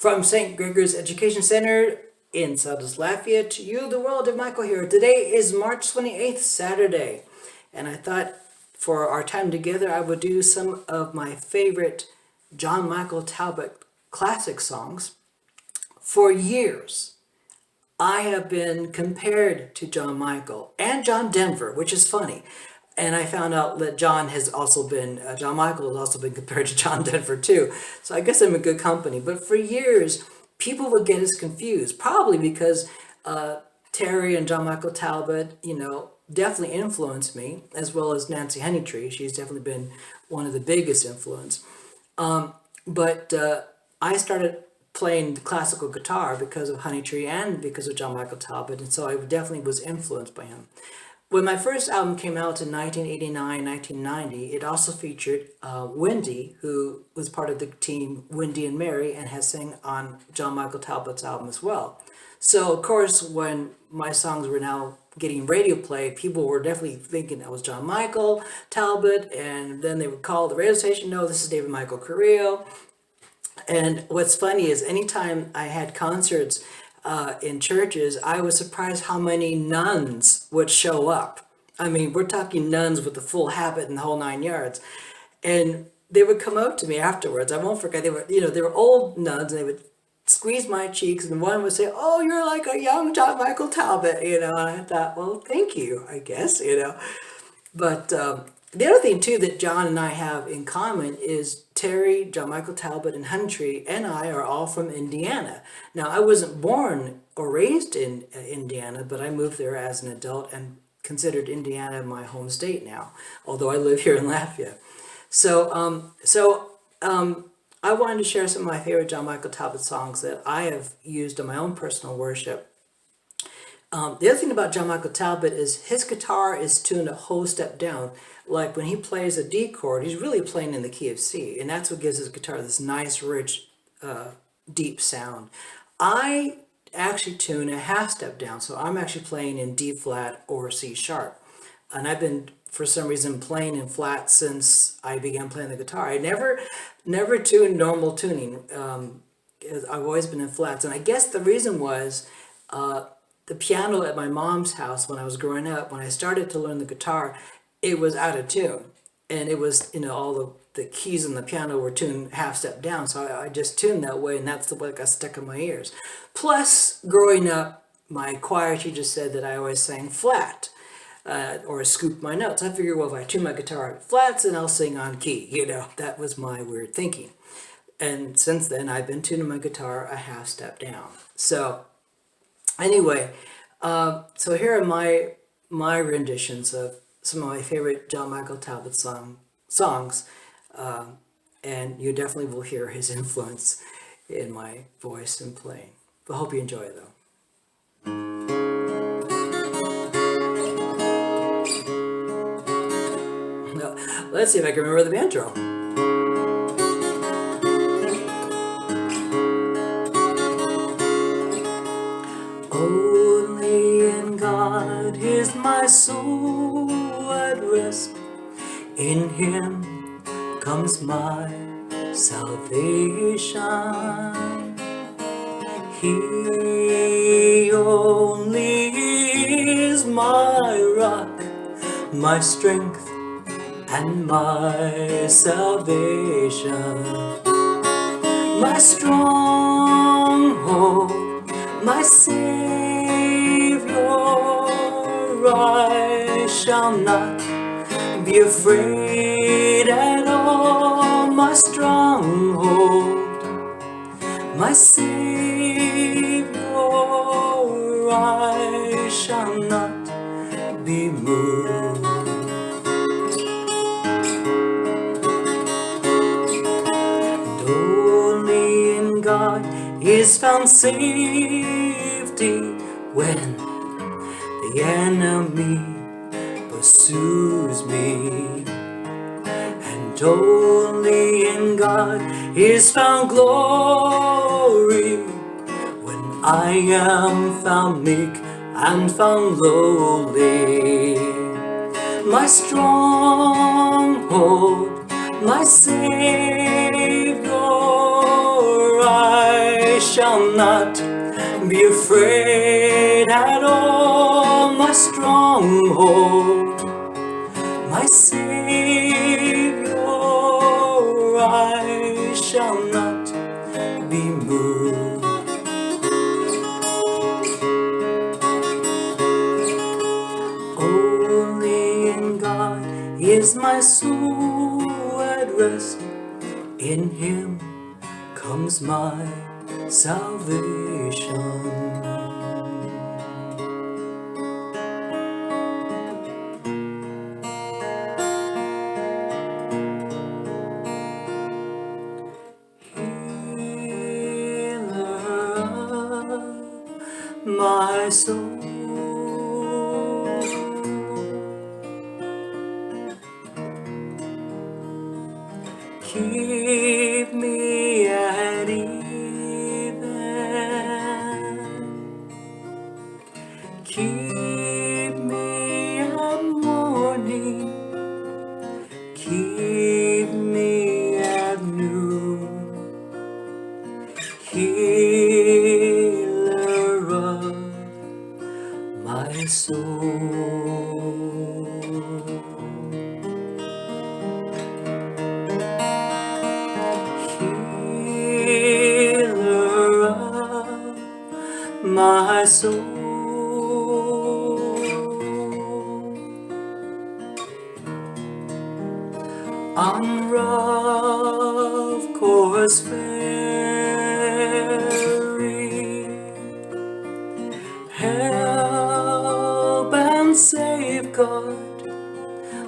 From St. Gregor's Education Center in Southwest Lafayette to you, the world of Michael here. Today is March 28th, Saturday, and I thought for our time together I would do some of my favorite John Michael Talbot classic songs. For years, I have been compared to John Michael and John Denver, which is funny. And I found out that John Michael has also been compared to John Denver too. So I guess I'm in good company. But for years, people would get us confused, probably because Terry and John Michael Talbot, definitely influenced me, as well as Nancy Honeytree. She's definitely been one of the biggest influence. But I started playing the classical guitar because of Honeytree and because of John Michael Talbot, and so I definitely was influenced by him. When my first album came out in 1989, 1990, it also featured Wendy, who was part of the team Wendy and Mary and has sang on John Michael Talbot's album as well. So, of course, when my songs were now getting radio play, people were definitely thinking that was John Michael Talbot, and then they would call the radio station, no, this is David Michael Carrillo. And what's funny is anytime I had concerts in churches, I was surprised how many nuns would show up. I mean, we're talking nuns with the full habit and the whole 9 yards. And they would come up to me afterwards. I won't forget, they were old nuns, and they would squeeze my cheeks, and one would say, "Oh, you're like a young John Michael Talbot," and I thought, well, thank you, I guess, But the other thing, too, that John and I have in common is Terry, John Michael Talbot, and Honeytree and I are all from Indiana. Now, I wasn't born or raised in Indiana, but I moved there as an adult and considered Indiana my home state now, although I live here in Lafayette. So I wanted to share some of my favorite John Michael Talbot songs that I have used in my own personal worship. The other thing about John Michael Talbot is his guitar is tuned a whole step down. Like when he plays a D chord, he's really playing in the key of C, and that's what gives his guitar this nice, rich, deep sound. I actually tune a half step down, so I'm actually playing in D flat or C sharp. And I've been, for some reason, playing in flat since I began playing the guitar. I never tuned normal tuning. I've always been in flats, and I guess the reason was the piano at my mom's house when I was growing up. When I started to learn the guitar, it was out of tune, and it was, all the keys on the piano were tuned half step down, so I just tuned that way, and that's the way it got stuck in my ears. Plus, growing up, my choir teacher said that I always sang flat, or scoop my notes. I figured, well, if I tune my guitar at flats, then I'll sing on key, that was my weird thinking. And since then, I've been tuning my guitar a half step down. So, anyway, so here are my renditions of some of my favorite John Michael Talbot songs, and you definitely will hear his influence in my voice and playing. But I hope you enjoy it, though. Now, let's see if I can remember the intro. Only in God is my soul at rest. In Him comes my salvation. He only is my rock, my strength, and my salvation. My stronghold, my Savior, I shall not be afraid at all. My stronghold, my Savior, I shall not be moved. And only in God is found safety when the enemy pursues me. And only in God is found glory when I am found meek and found lowly. My stronghold, my Savior, I shall not be afraid at all. My stronghold, my Savior, I shall not be moved. Only in God is my soul at rest. In Him comes my salvation. My soul, keep me at even, keep me at morning, keep me at noon, Healer of my soul. Healer of my soul. On rough course ferry, help and safeguard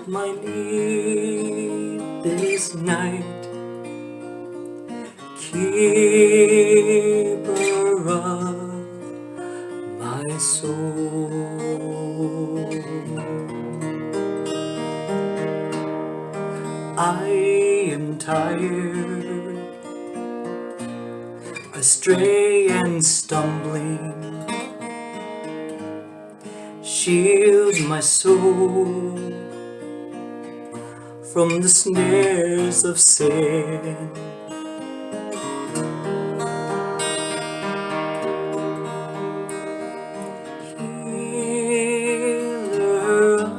my need this night. Keeper of my soul. I am tired, astray and stumbling. Shield my soul from the snares of sin. Healer of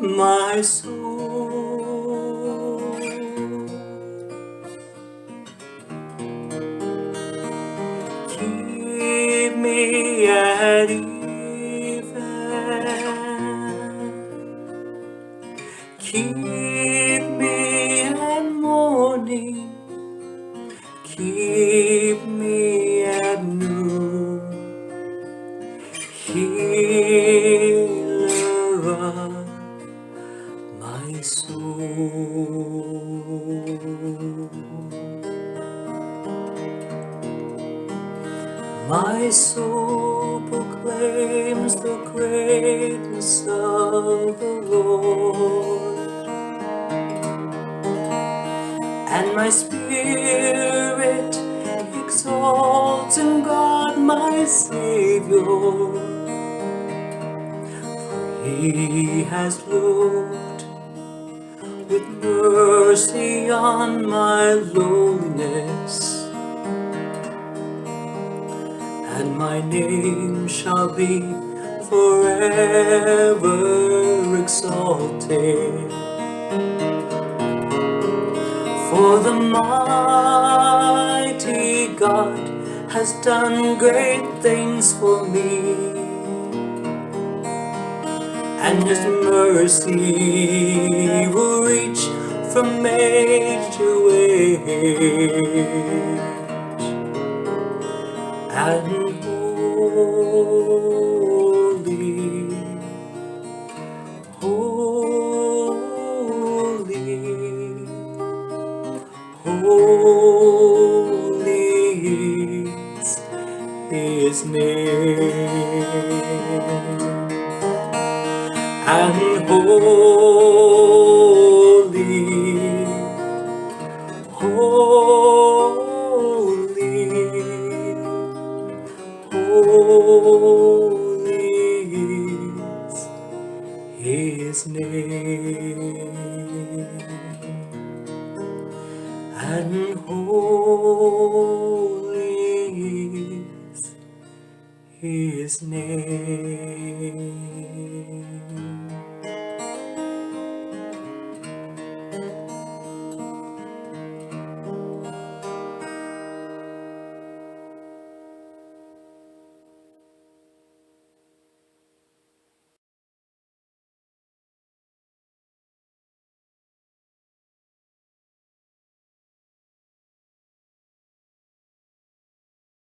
my soul, keep me at keep me at morning, keep me at noon, Healer of my soul. My soul proclaims the greatness of the Lord, and my spirit exalts in God my Savior. For He has looked with mercy on my lowliness, and my name shall be forever exalted. For the mighty God has done great things for me, and His mercy will reach from age to age. And holy, holy, holy is His name. And holy, holy, holy is His name. And holy His name.